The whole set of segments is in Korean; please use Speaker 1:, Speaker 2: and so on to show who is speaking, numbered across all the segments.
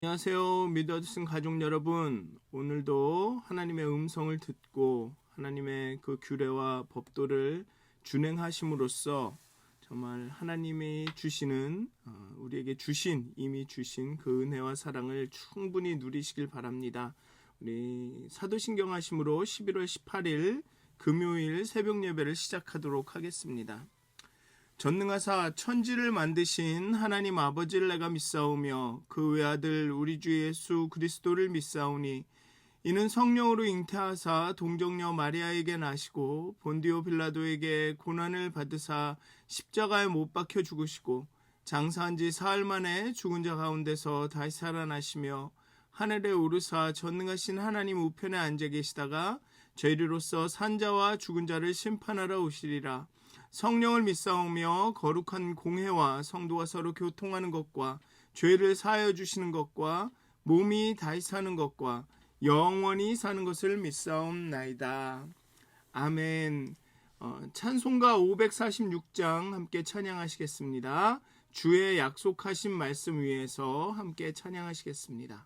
Speaker 1: 안녕하세요. 믿어주신 가족 여러분, 오늘도 하나님의 음성을 듣고 하나님의 그 규례와 법도를 준행하심으로써 정말 하나님이 주시는 우리에게 이미 주신 그 은혜와 사랑을 충분히 누리시길 바랍니다. 우리 사도신경 하심으로 11월 18일 금요일 새벽 예배를 시작하도록 하겠습니다. 전능하사 천지를 만드신 하나님 아버지를 내가 믿사오며 그 외아들 우리 주 예수 그리스도를 믿사오니 이는 성령으로 잉태하사 동정녀 마리아에게 나시고 본디오 빌라도에게 고난을 받으사 십자가에 못 박혀 죽으시고 장사한 지 사흘 만에 죽은 자 가운데서 다시 살아나시며 하늘에 오르사 전능하신 하나님 우편에 앉아 계시다가 죄리로서 산 자와 죽은 자를 심판하러 오시리라. 성령을 믿사오며 거룩한 공회와 성도가 서로 교통하는 것과 죄를 사하여 주시는 것과 몸이 다시 사는 것과 영원히 사는 것을 믿사옵나이다. 아멘. 찬송가 546장 함께 찬양하시겠습니다. 주의 약속하신 말씀 위에서 함께 찬양하시겠습니다.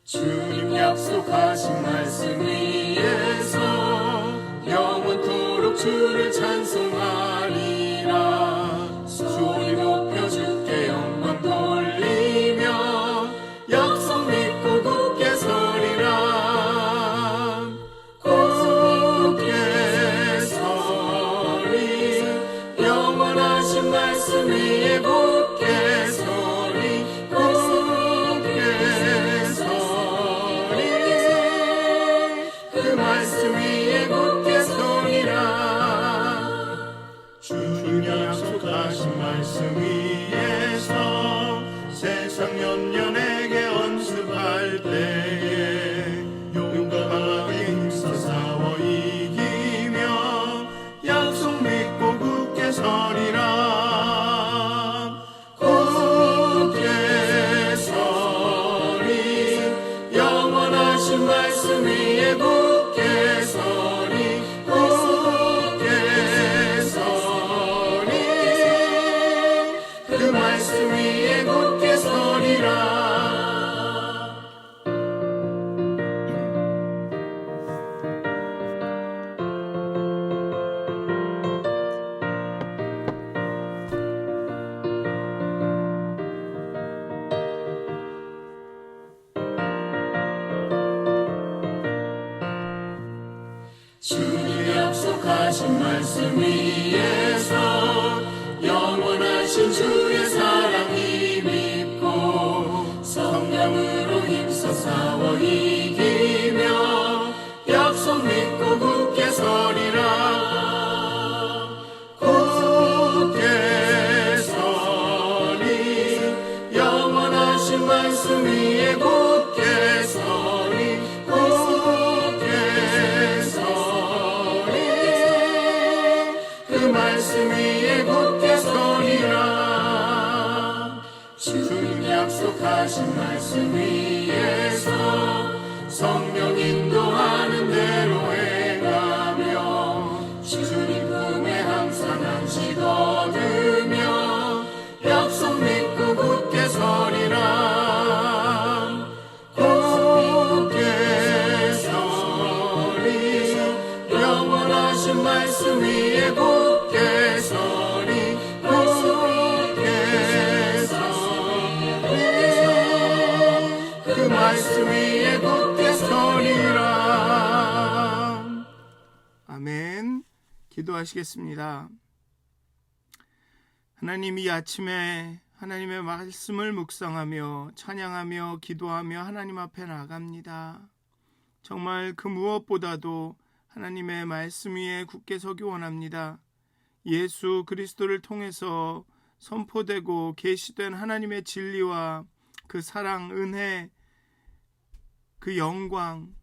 Speaker 2: 주님 약속하신 말씀 위에서 영원토록 주를 찬송하리라. 소리 높여 주께 영광 돌리며 약속 믿고 굳게 서리라. 굳게 서리 영원하신 말씀 위에 굳게 서리 그 말씀 위에 굳게 서리라. 주님 약속하신 말씀 위에서 세상 연연에게 언습할 때에 용감하게 힘써 싸워 이기며 약속 믿고 굳게 서리라. 굳게 서리 영원하신 말씀 위에 굳게 서리 굳게 서리 그 말씀 위에 굳게 서리라. 주님 약속하신 말씀 위에서 영원하신 주의 사랑 힘입고 성령으로 힘써 싸워 이기며 약속 믿고 굳게 서리라. 굳게 서리 영원하신 말씀 위에 굳게 서리 그 말씀 위에 굳게 서리라. 주님 약속하신 말씀 위에서 성령 인도하는 대로 행하며 주님 품에 항상 안식 얻으며 약속 믿고 굳게 서리라. 굳게 서리 영원하신 말씀 위에 굳게 서리 굳게 서리 그 말씀 위에 굳게 서리라.
Speaker 1: 아멘. 기도하시겠습니다. 하나님, 이 아침에 하나님의 말씀을 묵상하며 찬양하며 기도하며 하나님 앞에 나갑니다. 정말 그 무엇보다도 하나님의 말씀 위에 굳게 서기 원합니다. 예수 그리스도를 통해서 선포되고 계시된 하나님의 진리와 그 사랑, 은혜, 그 영광,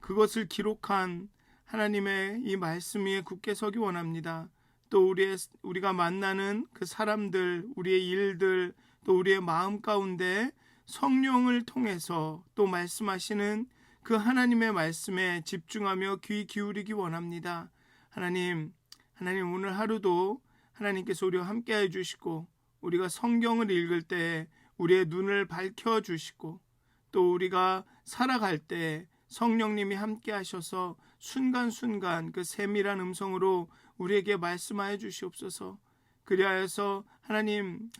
Speaker 1: 그것을 기록한 하나님의 이 말씀 위에 굳게 서기 원합니다. 또 우리가 만나는 그 사람들, 우리의 일들, 또 우리의 마음 가운데 성령을 통해서 또 말씀하시는 그 하나님의 말씀에 집중하며 귀 기울이기 원합니다. 하나님 오늘 하루도 하나님께서 우리와 함께 해주시고, 우리가 성경을 읽을 때 우리의 눈을 밝혀주시고, 또 우리가 살아갈 때 성령님이 함께 하셔서 순간순간 그 세밀한 음성으로 우리에게 말씀하여 주시옵소서. 그리하여서 하나님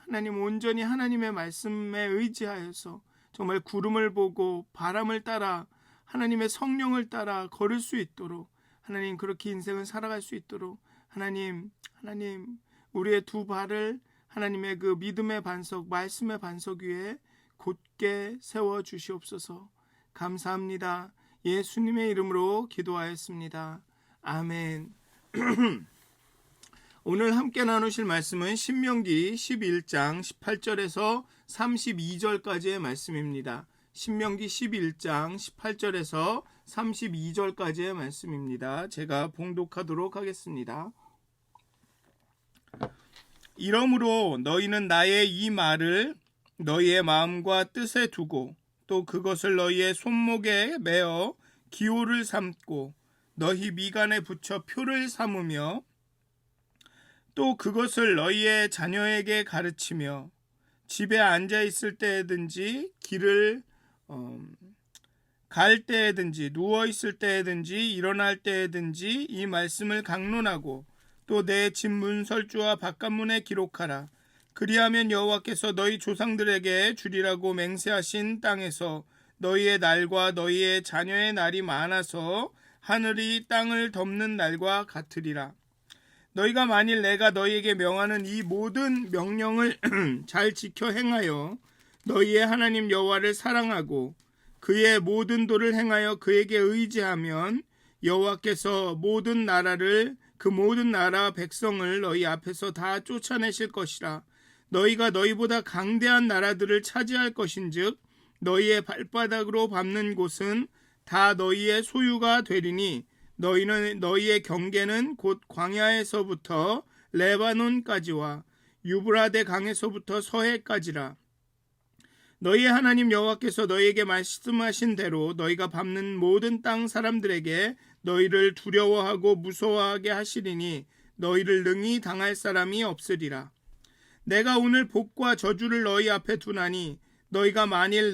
Speaker 1: 온전히 하나님의 말씀에 의지하여서 정말 구름을 보고 바람을 따라 하나님의 성령을 따라 걸을 수 있도록, 하나님 그렇게 인생을 살아갈 수 있도록 하나님 우리의 두 발을 하나님의 그 믿음의 반석, 말씀의 반석 위에 곧게 세워 주시옵소서. 감사합니다. 예수님의 이름으로 기도하였습니다. 아멘. 오늘 함께 나누실 말씀은 신명기 11장 18절에서 32절까지의 말씀입니다. 신명기 11장 18절에서 32절까지의 말씀입니다. 제가 봉독하도록 하겠습니다. 이러므로 너희는 나의 이 말을 너희의 마음과 뜻에 두고, 또 그것을 너희의 손목에 매어 기호를 삼고 너희 미간에 붙여 표를 삼으며, 또 그것을 너희의 자녀에게 가르치며 집에 앉아 있을 때든지 길을 갈 때든지 누워 있을 때든지 일어날 때든지 이 말씀을 강론하고 또 내 집 문설주와 바깥문에 기록하라. 그리하면 여호와께서 너희 조상들에게 주리라고 맹세하신 땅에서 너희의 날과 너희의 자녀의 날이 많아서 하늘이 땅을 덮는 날과 같으리라. 너희가 만일 내가 너희에게 명하는 이 모든 명령을 잘 지켜 행하여 너희의 하나님 여호와를 사랑하고 그의 모든 도를 행하여 그에게 의지하면 여호와께서 모든 나라를, 그 모든 나라 백성을 너희 앞에서 다 쫓아내실 것이라. 너희가 너희보다 강대한 나라들을 차지할 것인즉 너희의 발바닥으로 밟는 곳은 다 너희의 소유가 되리니 너희의 경계는 곧 광야에서부터 레바논까지와 유브라데 강에서부터 서해까지라. 너희의 하나님 여호와께서 너희에게 말씀하신 대로 너희가 밟는 모든 땅 사람들에게 너희를 두려워하고 무서워하게 하시리니 너희를 능히 당할 사람이 없으리라. 내가 오늘 복과 저주를 너희 앞에 두나니 너희가 만일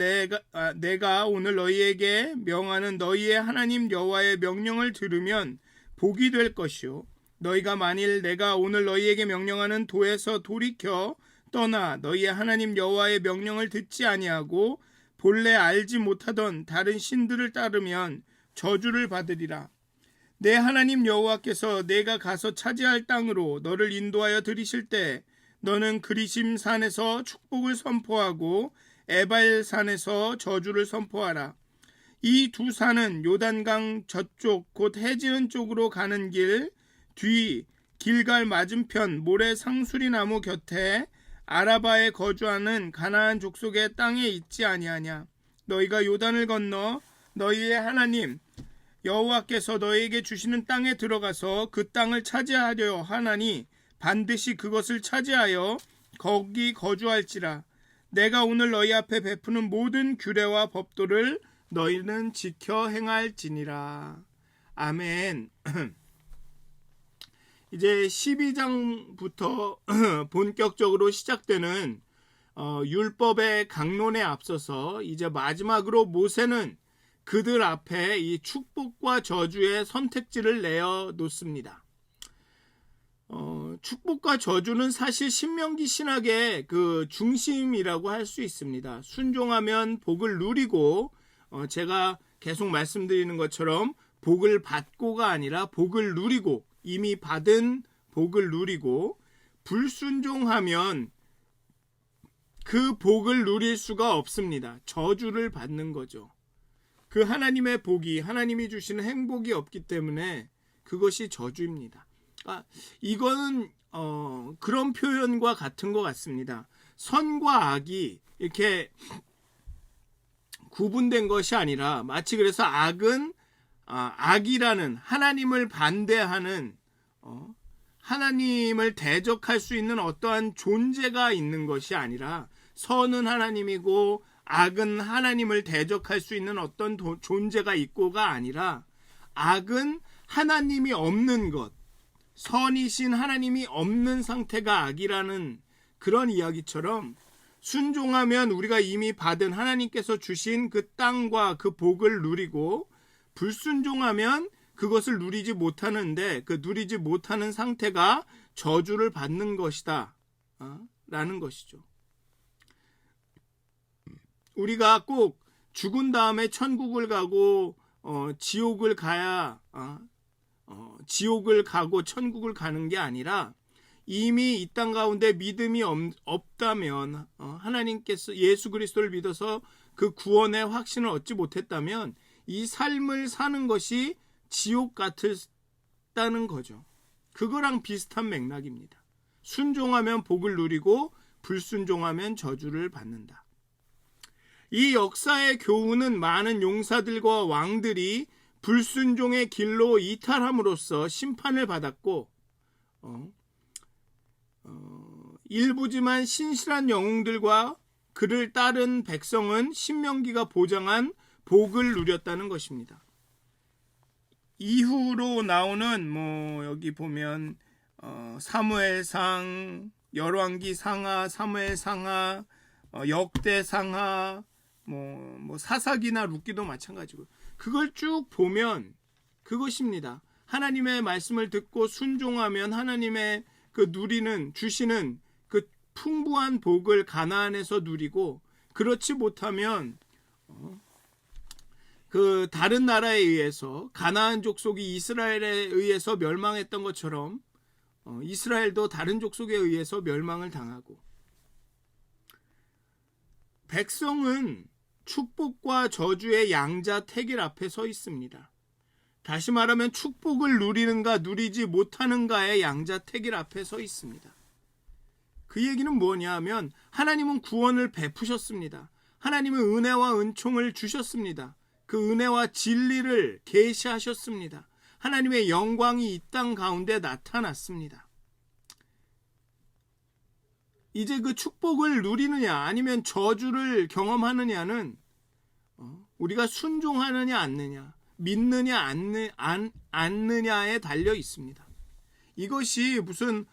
Speaker 1: 내가 오늘 너희에게 명하는 너희의 하나님 여호와의 명령을 들으면 복이 될 것이요, 너희가 만일 내가 오늘 너희에게 명령하는 도에서 돌이켜 떠나 너희의 하나님 여호와의 명령을 듣지 아니하고 본래 알지 못하던 다른 신들을 따르면 저주를 받으리라. 내 하나님 여호와께서 내가 가서 차지할 땅으로 너를 인도하여 들이실 때 너는 그리심 산에서 축복을 선포하고 에발 산에서 저주를 선포하라. 이 두 산은 요단강 저쪽 곧 해지은 쪽으로 가는 길 뒤 길갈 맞은편 모래 상수리 나무 곁에 아라바에 거주하는 가나안 족속의 땅에 있지 아니하냐. 너희가 요단을 건너 너희의 하나님 여호와께서 너희에게 주시는 땅에 들어가서 그 땅을 차지하려 하나니 반드시 그것을 차지하여 거기 거주할지라. 내가 오늘 너희 앞에 베푸는 모든 규례와 법도를 너희는 지켜 행할지니라. 아멘. 이제 12장부터 본격적으로 시작되는 율법의 강론에 앞서서 이제 마지막으로 모세는 그들 앞에 이 축복과 저주의 선택지를 내어놓습니다. 축복과 저주는 사실 신명기 신학의 그 중심이라고 할 수 있습니다. 순종하면 복을 누리고, 제가 계속 말씀드리는 것처럼 복을 받고가 아니라 복을 누리고, 이미 받은 복을 누리고, 불순종하면 그 복을 누릴 수가 없습니다. 저주를 받는 거죠. 그 하나님의 복이, 하나님이 주시는 행복이 없기 때문에 그것이 저주입니다. 이거는 그런 표현과 같은 것 같습니다. 선과 악이 이렇게 구분된 것이 아니라 마치 그래서 악은 악이라는 하나님을 반대하는 하나님을 대적할 수 있는 어떠한 존재가 있는 것이 아니라 선은 하나님이고 악은 하나님을 대적할 수 있는 어떤 존재가 있고가 아니라 악은 하나님이 없는 것, 선이신 하나님이 없는 상태가 악이라는 그런 이야기처럼 순종하면 우리가 이미 받은 하나님께서 주신 그 땅과 그 복을 누리고 불순종하면 그것을 누리지 못하는데 그 누리지 못하는 상태가 저주를 받는 것이다 라는 것이죠. 우리가 꼭 죽은 다음에 천국을 가고 지옥을 가야 지옥을 가고 천국을 가는 게 아니라 이미 이 땅 가운데 믿음이 없다면 하나님께서 예수 그리스도를 믿어서 그 구원의 확신을 얻지 못했다면 이 삶을 사는 것이 지옥 같다는 거죠. 그거랑 비슷한 맥락입니다. 순종하면 복을 누리고 불순종하면 저주를 받는다. 이 역사의 교훈은 많은 용사들과 왕들이 불순종의 길로 이탈함으로써 심판을 받았고 일부지만 신실한 영웅들과 그를 따른 백성은 신명기가 보장한 복을 누렸다는 것입니다. 이후로 나오는 여기 보면 사무엘상, 열왕기 상하, 사무엘 상하, 역대 상하, 사사기나 룻기도 마찬가지고 그걸 쭉 보면 그것입니다. 하나님의 말씀을 듣고 순종하면 하나님의 그 주시는 그 풍부한 복을 가나안에서 누리고 그렇지 못하면 그 다른 나라에 의해서 가나안 족속이 이스라엘에 의해서 멸망했던 것처럼 이스라엘도 다른 족속에 의해서 멸망을 당하고 백성은 축복과 저주의 양자택일 앞에 서 있습니다. 다시 말하면 축복을 누리는가 누리지 못하는가의 양자택일 앞에 서 있습니다. 그 얘기는 뭐냐 하면 하나님은 구원을 베푸셨습니다. 하나님은 은혜와 은총을 주셨습니다. 그 은혜와 진리를 계시하셨습니다. 하나님의 영광이 이 땅 가운데 나타났습니다. 이제 그 축복을 누리느냐 아니면 저주를 경험하느냐는 우리가 순종하느냐 않느냐, 믿느냐 않느냐에 달려 있습니다. 이것이 무슨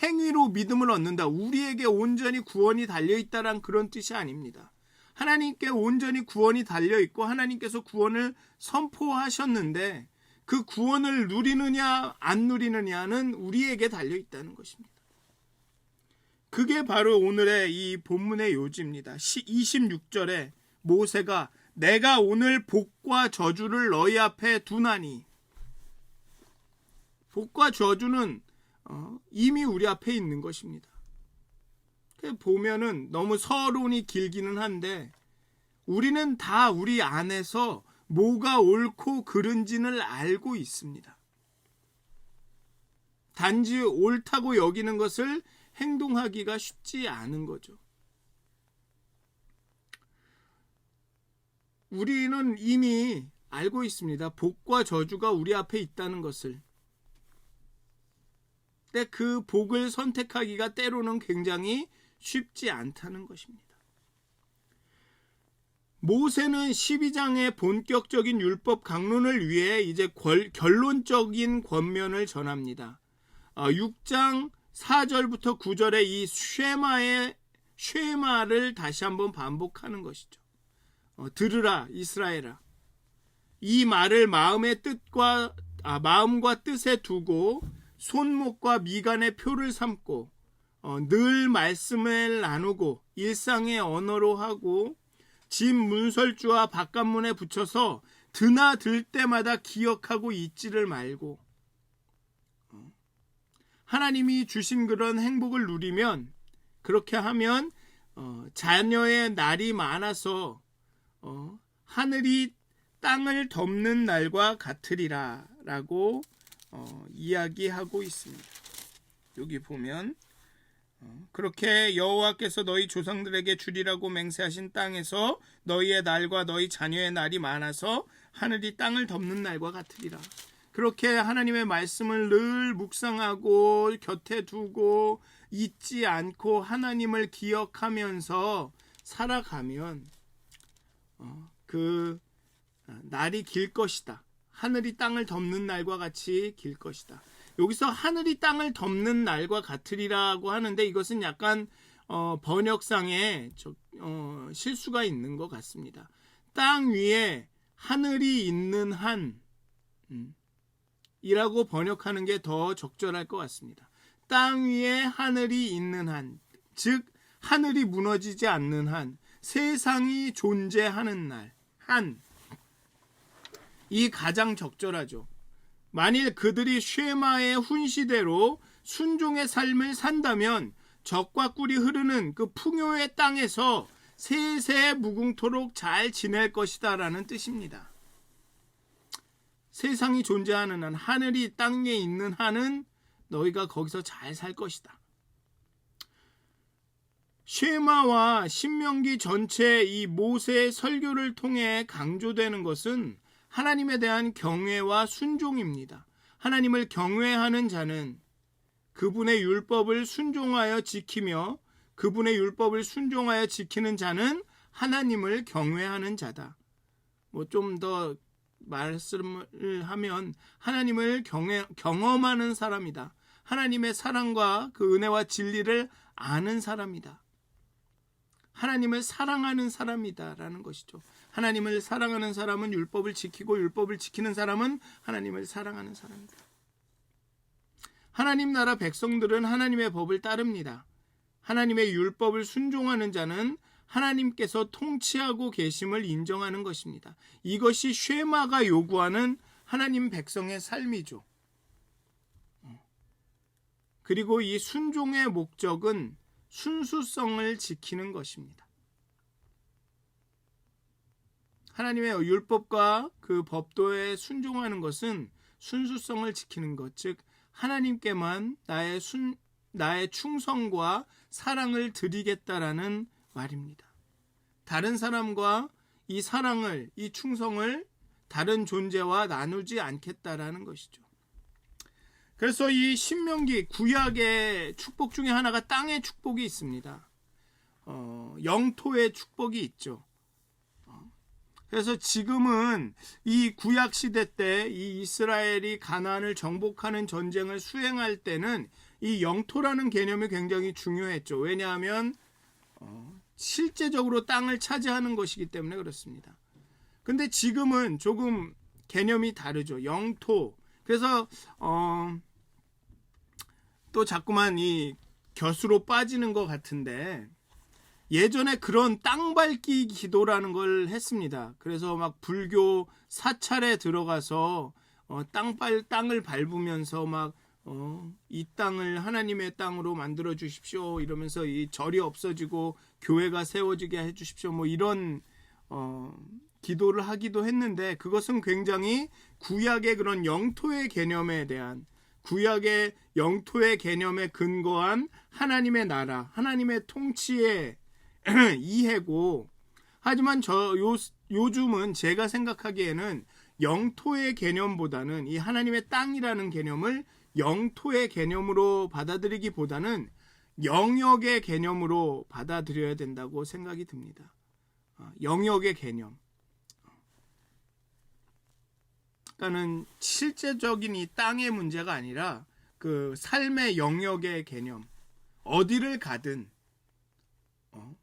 Speaker 1: 행위로 믿음을 얻는다, 우리에게 온전히 구원이 달려있다란 그런 뜻이 아닙니다. 하나님께 온전히 구원이 달려있고 하나님께서 구원을 선포하셨는데 그 구원을 누리느냐 안 누리느냐는 우리에게 달려있다는 것입니다. 그게 바로 오늘의 이 본문의 요지입니다. 26절에 모세가 내가 오늘 복과 저주를 너희 앞에 두나니, 복과 저주는 이미 우리 앞에 있는 것입니다. 보면은 너무 서론이 길기는 한데 우리는 다 우리 안에서 뭐가 옳고 그른지를 알고 있습니다. 단지 옳다고 여기는 것을 행동하기가 쉽지 않은 거죠. 우리는 이미 알고 있습니다. 복과 저주가 우리 앞에 있다는 것을. 근데 그 복을 선택하기가 때로는 굉장히 쉽지 않다는 것입니다. 모세는 12장의 본격적인 율법 강론을 위해 이제 결론적인 권면을 전합니다. 6장 4절부터 9절의 이 쉐마를 다시 한번 반복하는 것이죠. 들으라 이스라엘아, 이 말을 마음과 뜻에 두고 손목과 미간의 표를 삼고 늘 말씀을 나누고 일상의 언어로 하고 집 문설주와 바깥문에 붙여서 드나들 때마다 기억하고 잊지를 말고, 하나님이 주신 그런 행복을 누리면, 그렇게 하면 자녀의 날이 많아서 하늘이 땅을 덮는 날과 같으리라 라고 이야기하고 있습니다. 여기 보면 그렇게 여호와께서 너희 조상들에게 주리라고 맹세하신 땅에서 너희의 날과 너희 자녀의 날이 많아서 하늘이 땅을 덮는 날과 같으리라. 그렇게 하나님의 말씀을 늘 묵상하고 곁에 두고 잊지 않고 하나님을 기억하면서 살아가면 그 날이 길 것이다. 하늘이 땅을 덮는 날과 같이 길 것이다. 여기서 하늘이 땅을 덮는 날과 같으리라고 하는데 이것은 약간 번역상에 실수가 있는 것 같습니다. 땅 위에 하늘이 있는 한 이라고 번역하는 게 더 적절할 것 같습니다. 땅 위에 하늘이 있는 한, 즉 하늘이 무너지지 않는 한, 세상이 존재하는 날, 한, 이 가장 적절하죠. 만일 그들이 쉐마의 훈시대로 순종의 삶을 산다면 적과 꿀이 흐르는 그 풍요의 땅에서 세세 무궁토록 잘 지낼 것이다 라는 뜻입니다. 세상이 존재하는 한, 하늘이 땅에 있는 한은 너희가 거기서 잘 살 것이다. 쉐마와 신명기 전체 이 모세의 설교를 통해 강조되는 것은 하나님에 대한 경외와 순종입니다. 하나님을 경외하는 자는 그분의 율법을 순종하여 지키며 그분의 율법을 순종하여 지키는 자는 하나님을 경외하는 자다. 좀 더 말씀을 하면 하나님을 경험하는 사람이다. 하나님의 사랑과 그 은혜와 진리를 아는 사람이다. 하나님을 사랑하는 사람이다라는 것이죠. 하나님을 사랑하는 사람은 율법을 지키고 율법을 지키는 사람은 하나님을 사랑하는 사람이다. 하나님 나라 백성들은 하나님의 법을 따릅니다. 하나님의 율법을 순종하는 자는 하나님께서 통치하고 계심을 인정하는 것입니다. 이것이 쉐마가 요구하는 하나님 백성의 삶이죠. 그리고 이 순종의 목적은 순수성을 지키는 것입니다. 하나님의 율법과 그 법도에 순종하는 것은 순수성을 지키는 것, 즉 하나님께만 나의 충성과 사랑을 드리겠다라는 말입니다. 다른 사람과 이 사랑을, 이 충성을 다른 존재와 나누지 않겠다라는 것이죠. 그래서 이 신명기 구약의 축복 중에 하나가 땅의 축복이 있습니다. 영토의 축복이 있죠. 그래서 지금은 이 구약 시대 때 이 이스라엘이 가나안을 정복하는 전쟁을 수행할 때는 이 영토라는 개념이 굉장히 중요했죠. 왜냐하면 실제적으로 땅을 차지하는 것이기 때문에 그렇습니다. 근데 지금은 조금 개념이 다르죠. 영토. 그래서 또 자꾸만 이 곁으로 빠지는 것 같은데 예전에 그런 땅 밟기 기도라는 걸 했습니다. 그래서 막 불교 사찰에 들어가서 땅을 밟으면서 막 이 땅을 하나님의 땅으로 만들어 주십시오 이러면서 이 절이 없어지고 교회가 세워지게 해 주십시오 뭐 이런 기도를 하기도 했는데 그것은 굉장히 구약의 그런 영토의 개념에 대한 구약의 영토의 개념에 근거한 하나님의 나라, 하나님의 통치의 이해고 하지만 요즘은 제가 생각하기에는 영토의 개념보다는 이 하나님의 땅이라는 개념을 영토의 개념으로 받아들이기보다는 영역의 개념으로 받아들여야 된다고 생각이 듭니다. 영역의 개념. 그러니까는 실제적인 이 땅의 문제가 아니라 그 삶의 영역의 개념. 어디를 가든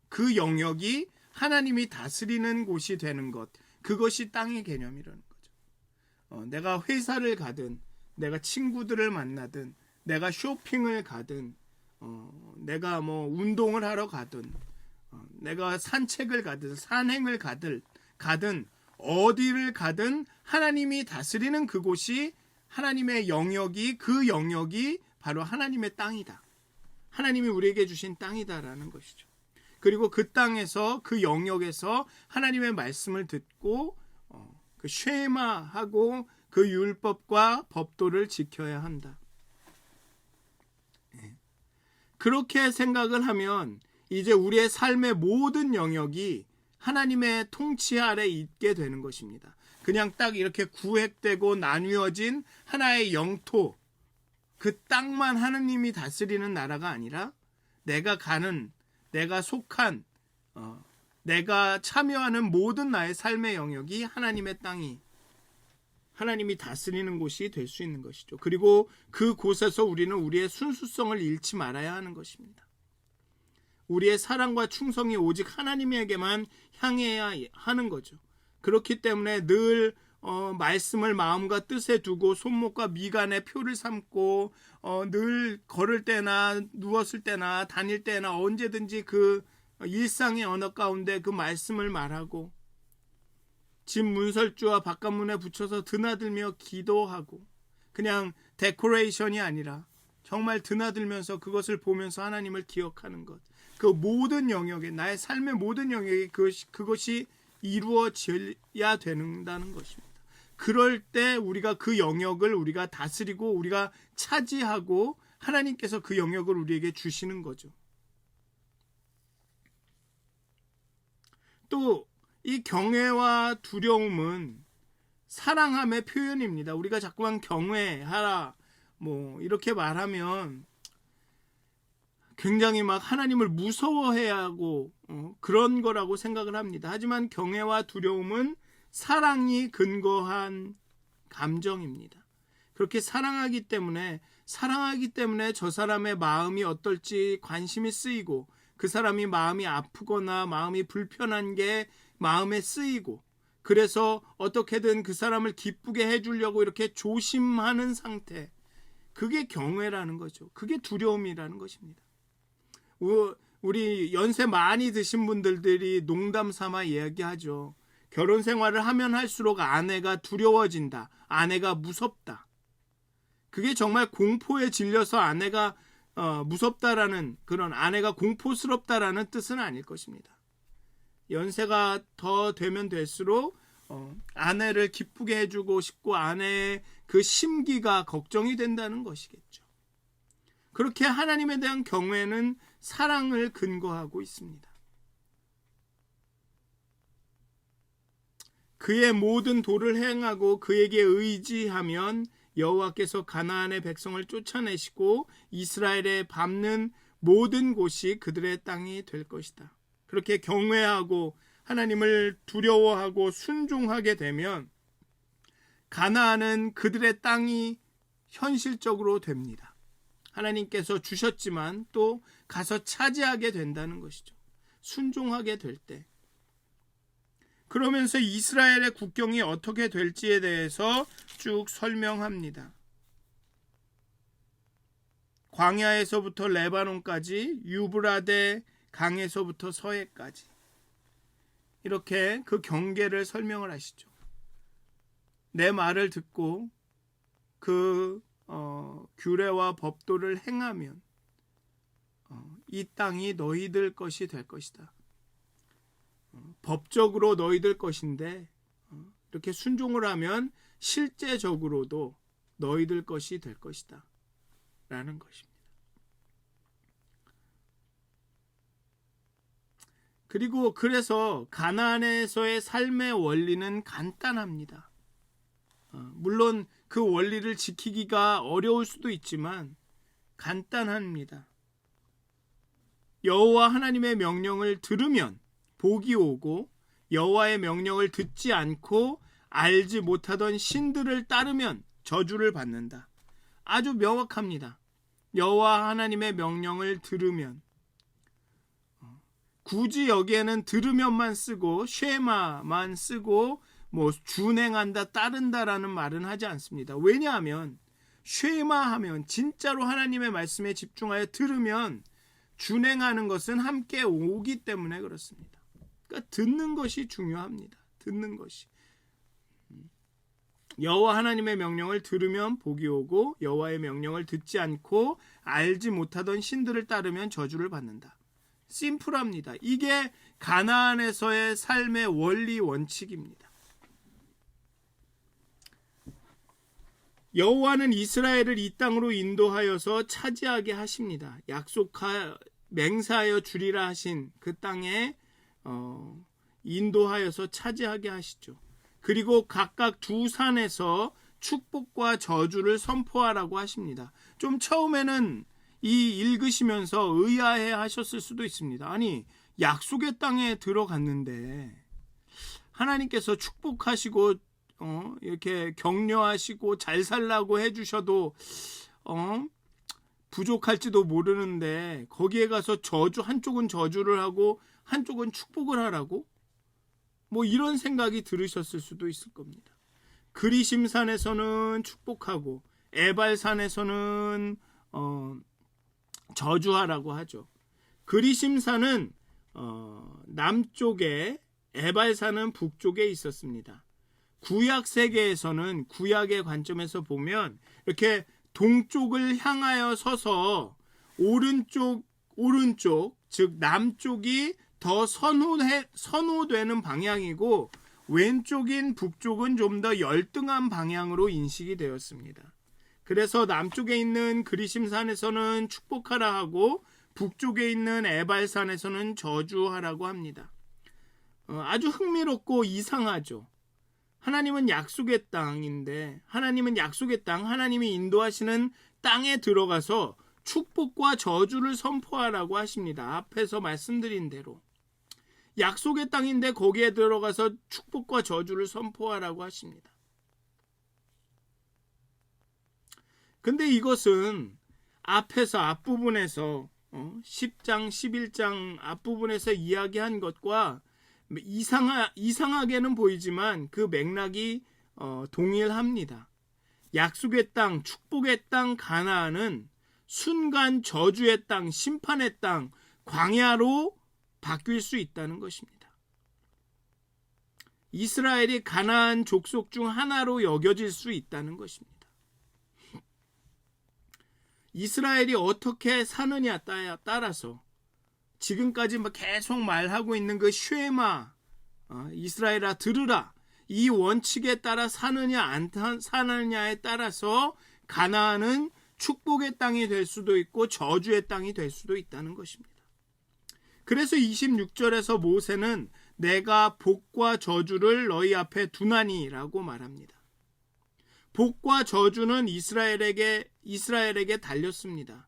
Speaker 1: 그 영역이 하나님이 다스리는 곳이 되는 것. 그것이 땅의 개념이라는 거죠. 내가 회사를 가든 내가 친구들을 만나든 내가 쇼핑을 가든 내가 뭐 운동을 하러 가든 내가 산책을 가든 산행을 가든 어디를 가든 하나님이 다스리는 그곳이 하나님의 영역이 그 영역이 바로 하나님의 땅이다. 하나님이 우리에게 주신 땅이다라는 것이죠. 그리고 그 땅에서 그 영역에서 하나님의 말씀을 듣고 그 쉐마하고 그 율법과 법도를 지켜야 한다. 그렇게 생각을 하면 이제 우리의 삶의 모든 영역이 하나님의 통치 아래 있게 되는 것입니다. 그냥 딱 이렇게 구획되고 나뉘어진 하나의 영토, 그 땅만 하느님이 다스리는 나라가 아니라 내가 가는, 내가 속한, 내가 참여하는 모든 나의 삶의 영역이 하나님의 땅이, 하나님이 다스리는 곳이 될 수 있는 것이죠. 그리고 그곳에서 우리는 우리의 순수성을 잃지 말아야 하는 것입니다. 우리의 사랑과 충성이 오직 하나님에게만 향해야 하는 거죠. 그렇기 때문에 늘 말씀을 마음과 뜻에 두고 손목과 미간에 표를 삼고 늘 걸을 때나 누웠을 때나 다닐 때나 언제든지 그 일상의 언어 가운데 그 말씀을 말하고 집 문설주와 바깥문에 붙여서 드나들며 기도하고, 그냥 데코레이션이 아니라 정말 드나들면서 그것을 보면서 하나님을 기억하는 것, 그 모든 영역에, 나의 삶의 모든 영역에 그것이 이루어져야 된다는 것입니다. 그럴 때 우리가 그 영역을 우리가 다스리고 우리가 차지하고 하나님께서 그 영역을 우리에게 주시는 거죠. 또 이 경외와 두려움은 사랑함의 표현입니다. 우리가 자꾸만 경외하라 뭐 이렇게 말하면 굉장히 막 하나님을 무서워해야 하고 그런 거라고 생각을 합니다. 하지만 경외와 두려움은 사랑이 근거한 감정입니다. 그렇게 사랑하기 때문에 저 사람의 마음이 어떨지 관심이 쓰이고, 그 사람이 마음이 아프거나 마음이 불편한 게 마음에 쓰이고, 그래서 어떻게든 그 사람을 기쁘게 해주려고 이렇게 조심하는 상태, 그게 경외라는 거죠. 그게 두려움이라는 것입니다. 우리 연세 많이 드신 분들이 농담 삼아 이야기하죠. 결혼 생활을 하면 할수록 아내가 두려워진다, 아내가 무섭다. 그게 정말 공포에 질려서 아내가 무섭다라는, 그런 아내가 공포스럽다라는 뜻은 아닐 것입니다. 연세가 더 되면 될수록 아내를 기쁘게 해주고 싶고 아내의 그 심기가 걱정이 된다는 것이겠죠. 그렇게 하나님에 대한 경외는 사랑을 근거하고 있습니다. 그의 모든 도를 행하고 그에게 의지하면 여호와께서 가나안의 백성을 쫓아내시고 이스라엘에 밟는 모든 곳이 그들의 땅이 될 것이다. 그렇게 경외하고 하나님을 두려워하고 순종하게 되면 가나안은 그들의 땅이 현실적으로 됩니다. 하나님께서 주셨지만 또 가서 차지하게 된다는 것이죠. 순종하게 될 때. 그러면서 이스라엘의 국경이 어떻게 될지에 대해서 쭉 설명합니다. 광야에서부터 레바논까지, 유브라데 강에서부터 서해까지, 이렇게 그 경계를 설명을 하시죠. 내 말을 듣고 그 규례와 법도를 행하면 이 땅이 너희들 것이 될 것이다. 법적으로 너희들 것인데 이렇게 순종을 하면 실제적으로도 너희들 것이 될 것이다 라는 것입니다. 그리고 그래서 가나안에서의 삶의 원리는 간단합니다. 물론 그 원리를 지키기가 어려울 수도 있지만 간단합니다. 여호와 하나님의 명령을 들으면 복이 오고, 여호와의 명령을 듣지 않고 알지 못하던 신들을 따르면 저주를 받는다. 아주 명확합니다. 여호와 하나님의 명령을 들으면, 굳이 여기에는 들으면만 쓰고 쉐마만 쓰고 뭐 준행한다, 따른다라는 말은 하지 않습니다. 왜냐하면 쉐마하면 진짜로 하나님의 말씀에 집중하여 들으면 준행하는 것은 함께 오기 때문에 그렇습니다. 그러니까 듣는 것이 중요합니다. 듣는 것이. 여호와 하나님의 명령을 들으면 복이 오고, 여호와의 명령을 듣지 않고 알지 못하던 신들을 따르면 저주를 받는다. 심플합니다. 이게 가나안에서의 삶의 원리 원칙입니다. 여호와는 이스라엘을 이 땅으로 인도하여서 차지하게 하십니다. 맹세하여 주리라 하신 그 땅에 인도하여서 차지하게 하시죠. 그리고 각각 두 산에서 축복과 저주를 선포하라고 하십니다. 좀 처음에는 이 읽으시면서 의아해 하셨을 수도 있습니다. 아니, 약속의 땅에 들어갔는데 하나님께서 축복하시고 이렇게 격려하시고 잘 살라고 해주셔도 부족할지도 모르는데 거기에 가서 한쪽은 저주를 하고 한쪽은 축복을 하라고? 뭐 이런 생각이 들으셨을 수도 있을 겁니다. 그리심산에서는 축복하고 에발산에서는 저주하라고 하죠. 그리심산은 남쪽에, 에발산은 북쪽에 있었습니다. 구약 세계에서는 구약의 관점에서 보면 이렇게 동쪽을 향하여 서서 오른쪽 즉 남쪽이 더 선호되는 방향이고 왼쪽인 북쪽은 좀 더 열등한 방향으로 인식이 되었습니다. 그래서 남쪽에 있는 그리심산에서는 축복하라 하고 북쪽에 있는 에발산에서는 저주하라고 합니다. 아주 흥미롭고 이상하죠. 하나님은 약속의 땅인데 하나님이 인도하시는 땅에 들어가서 축복과 저주를 선포하라고 하십니다. 앞에서 말씀드린 대로 약속의 땅인데 거기에 들어가서 축복과 저주를 선포하라고 하십니다. 근데 이것은 앞부분에서 10장, 11장 앞부분에서 이야기한 것과 이상하게는 보이지만 그 맥락이 동일합니다. 약속의 땅, 축복의 땅 가나안은 순간 저주의 땅, 심판의 땅, 광야로 바뀔 수 있다는 것입니다. 이스라엘이 가나안 족속 중 하나로 여겨질 수 있다는 것입니다. 이스라엘이 어떻게 사느냐 따라서 지금까지 계속 말하고 있는 그 쉐마, 이스라엘아 들으라, 이 원칙에 따라 사느냐 안 사느냐에 따라서 가나안은 축복의 땅이 될 수도 있고 저주의 땅이 될 수도 있다는 것입니다. 그래서 26절에서 모세는 내가 복과 저주를 너희 앞에 두나니라고 말합니다. 복과 저주는 이스라엘에게 달렸습니다.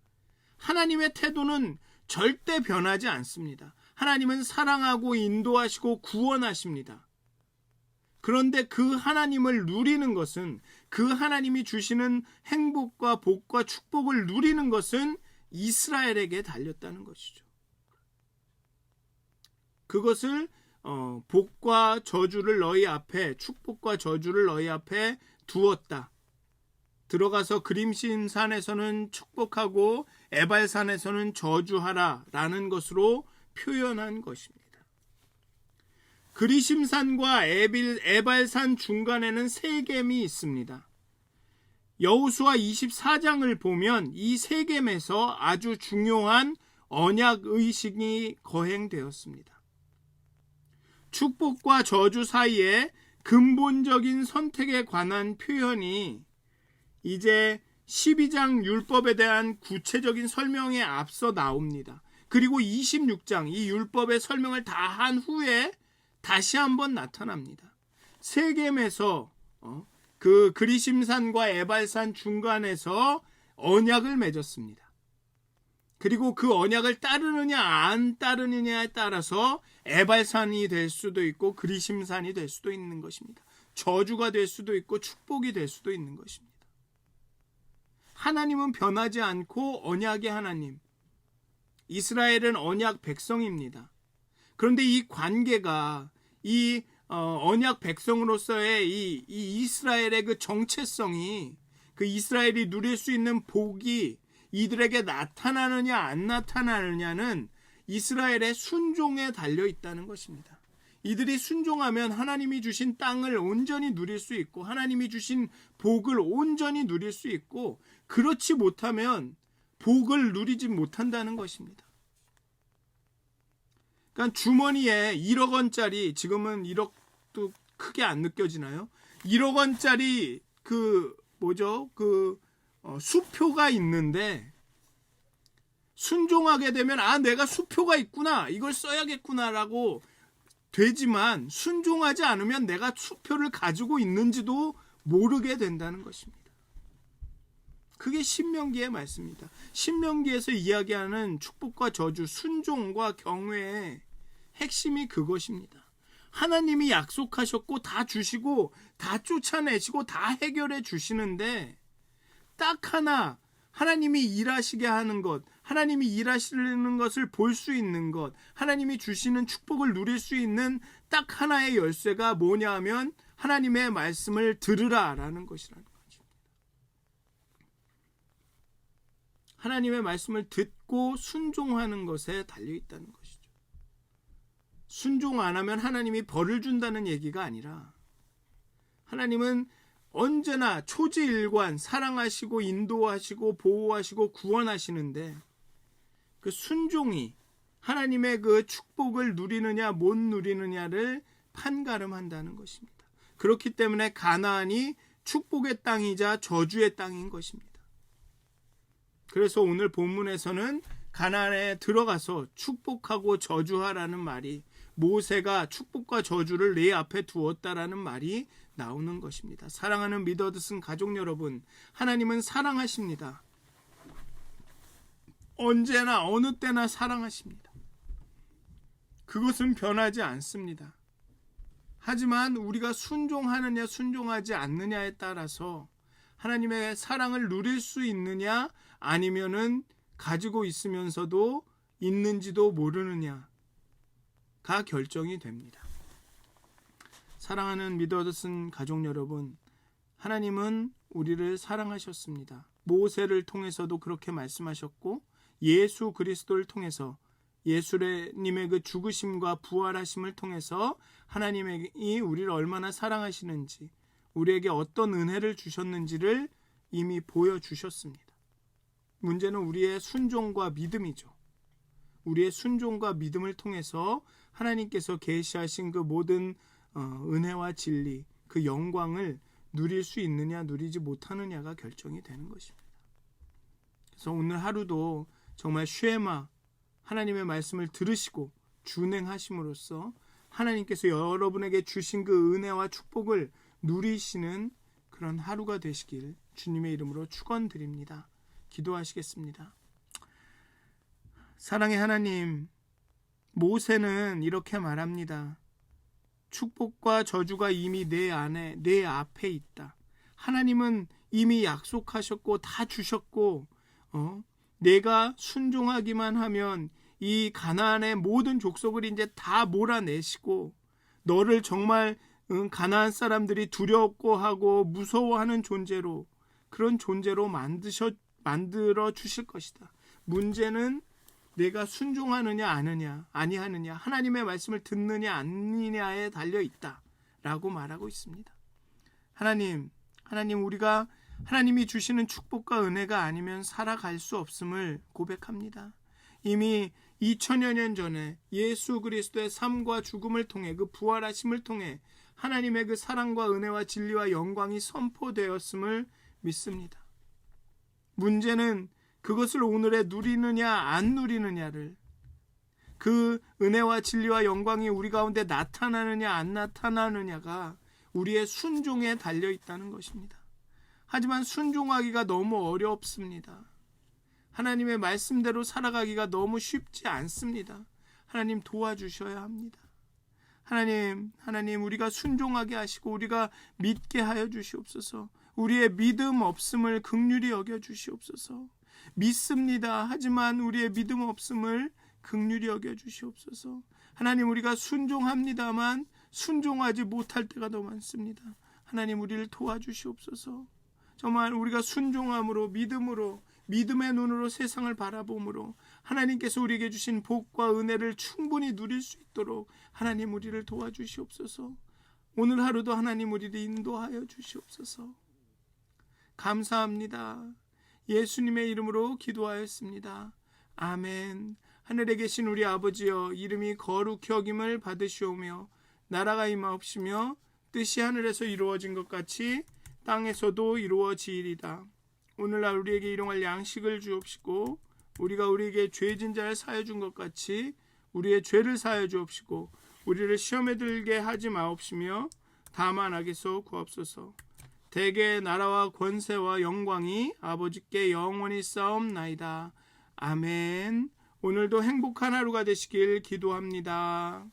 Speaker 1: 하나님의 태도는 절대 변하지 않습니다. 하나님은 사랑하고 인도하시고 구원하십니다. 그런데 그 하나님을 누리는 것은, 그 하나님이 주시는 행복과 복과 축복을 누리는 것은 이스라엘에게 달렸다는 것이죠. 그것을 복과 저주를 너희 앞에, 축복과 저주를 너희 앞에 두었다. 들어가서 그리심산에서는 축복하고 에발산에서는 저주하라 라는 것으로 표현한 것입니다. 그리심산과 에발산 중간에는 세겜이 있습니다. 여호수아 24장을 보면 이 세겜에서 아주 중요한 언약의식이 거행되었습니다. 축복과 저주 사이에 근본적인 선택에 관한 표현이 이제 12장 율법에 대한 구체적인 설명에 앞서 나옵니다. 그리고 26장 이 율법의 설명을 다 한 후에 다시 한번 나타납니다. 세겜에서 그 그리심산과 에발산 중간에서 언약을 맺었습니다. 그리고 그 언약을 따르느냐 안 따르느냐에 따라서 에발산이 될 수도 있고 그리심산이 될 수도 있는 것입니다. 저주가 될 수도 있고 축복이 될 수도 있는 것입니다. 하나님은 변하지 않고 언약의 하나님, 이스라엘은 언약 백성입니다. 그런데 이 관계가 이 언약 백성으로서의 이 이스라엘의 그 정체성이, 그 이스라엘이 누릴 수 있는 복이 이들에게 나타나느냐 안 나타나느냐는 이스라엘의 순종에 달려 있다는 것입니다. 이들이 순종하면 하나님이 주신 땅을 온전히 누릴 수 있고 하나님이 주신 복을 온전히 누릴 수 있고, 그렇지 못하면 복을 누리지 못한다는 것입니다. 그러니까 주머니에 1억 원짜리, 지금은 1억도 크게 안 느껴지나요? 1억 원짜리 수표가 있는데 순종하게 되면 내가 수표가 있구나, 이걸 써야겠구나라고 되지만 순종하지 않으면 내가 수표를 가지고 있는지도 모르게 된다는 것입니다. 그게 신명기의 말씀입니다. 신명기에서 이야기하는 축복과 저주, 순종과 경외의 핵심이 그것입니다. 하나님이 약속하셨고 다 주시고 다 쫓아내시고 다 해결해 주시는데 딱 하나 하나님이 일하시게 하는 것, 하나님이 일하시는 것을 볼 수 있는 것, 하나님이 주시는 축복을 누릴 수 있는 딱 하나의 열쇠가 뭐냐 하면 하나님의 말씀을 들으라라는 것이라는 거죠. 하나님의 말씀을 듣고 순종하는 것에 달려 있다는 것이죠. 순종 안 하면 하나님이 벌을 준다는 얘기가 아니라 하나님은 언제나 초지일관 사랑하시고 인도하시고 보호하시고 구원하시는데 그 순종이 하나님의 그 축복을 누리느냐 못 누리느냐를 판가름한다는 것입니다. 그렇기 때문에 가나안이 축복의 땅이자 저주의 땅인 것입니다. 그래서 오늘 본문에서는 가나안에 들어가서 축복하고 저주하라는 말이 모세가 축복과 저주를 내 앞에 두었다라는 말이 나오는 것입니다. 사랑하는 믿어듣은 가족 여러분, 하나님은 사랑하십니다. 언제나 어느 때나 사랑하십니다. 그것은 변하지 않습니다. 하지만 우리가 순종하느냐 순종하지 않느냐에 따라서 하나님의 사랑을 누릴 수 있느냐 아니면은 가지고 있으면서도 있는지도 모르느냐가 결정이 됩니다. 사랑하는 믿어듣은 가족 여러분, 하나님은 우리를 사랑하셨습니다. 모세를 통해서도 그렇게 말씀하셨고 예수 그리스도를 통해서 예수님의 그 죽으심과 부활하심을 통해서 하나님이 우리를 얼마나 사랑하시는지, 우리에게 어떤 은혜를 주셨는지를 이미 보여주셨습니다. 문제는 우리의 순종과 믿음이죠. 우리의 순종과 믿음을 통해서 하나님께서 계시하신 그 모든 은혜와 진리, 그 영광을 누릴 수 있느냐 누리지 못하느냐가 결정이 되는 것입니다. 그래서 오늘 하루도 정말 쉐마 하나님의 말씀을 들으시고 준행하심으로써 하나님께서 여러분에게 주신 그 은혜와 축복을 누리시는 그런 하루가 되시길 주님의 이름으로 축원드립니다. 기도하시겠습니다. 사랑의 하나님, 모세는 이렇게 말합니다. 축복과 저주가 이미 내 안에, 내 앞에 있다. 하나님은 이미 약속하셨고 다 주셨고 내가 순종하기만 하면 이 가나안의 모든 족속을 이제 다 몰아내시고 너를 정말 가나안 사람들이 두려워하고 무서워하는 존재로, 그런 존재로 만들어 주실 것이다. 문제는 내가 순종하느냐 아니하느냐, 하나님의 말씀을 듣느냐 아니냐에 달려 있다 라고 말하고 있습니다. 하나님 우리가 하나님이 주시는 축복과 은혜가 아니면 살아갈 수 없음을 고백합니다. 이미 2000여 년 전에 예수 그리스도의 삶과 죽음을 통해 그 부활하심을 통해 하나님의 그 사랑과 은혜와 진리와 영광이 선포되었음을 믿습니다. 문제는 그것을 오늘에 누리느냐 안 누리느냐를, 그 은혜와 진리와 영광이 우리 가운데 나타나느냐 안 나타나느냐가 우리의 순종에 달려 있다는 것입니다. 하지만 순종하기가 너무 어렵습니다. 하나님의 말씀대로 살아가기가 너무 쉽지 않습니다. 하나님 도와주셔야 합니다. 하나님 우리가 순종하게 하시고 우리가 믿게 하여 주시옵소서. 우리의 믿음 없음을 긍휼히 여겨 주시옵소서. 믿습니다. 하지만 우리의 믿음 없음을 긍휼히 여겨 주시옵소서. 하나님 우리가 순종합니다만 순종하지 못할 때가 너무 많습니다. 하나님 우리를 도와주시옵소서. 정말 우리가 순종함으로 믿음으로 믿음의 눈으로 세상을 바라봄으로 하나님께서 우리에게 주신 복과 은혜를 충분히 누릴 수 있도록 하나님 우리를 도와주시옵소서. 오늘 하루도 하나님 우리를 인도하여 주시옵소서. 감사합니다. 예수님의 이름으로 기도하였습니다. 아멘. 하늘에 계신 우리 아버지여, 이름이 거룩히 여김을 받으시오며 나라가 임하옵시며 뜻이 하늘에서 이루어진 것 같이 땅에서도 이루어지이리다. 오늘날 우리에게 일용할 양식을 주옵시고 우리가 우리에게 죄진 자를 사하여 준 것 같이 우리의 죄를 사하여 주옵시고 우리를 시험에 들게 하지 마옵시며 다만 악에서 구하옵소서. 대개 나라와 권세와 영광이 아버지께 영원히 싸움나이다. 아멘. 오늘도 행복한 하루가 되시길 기도합니다.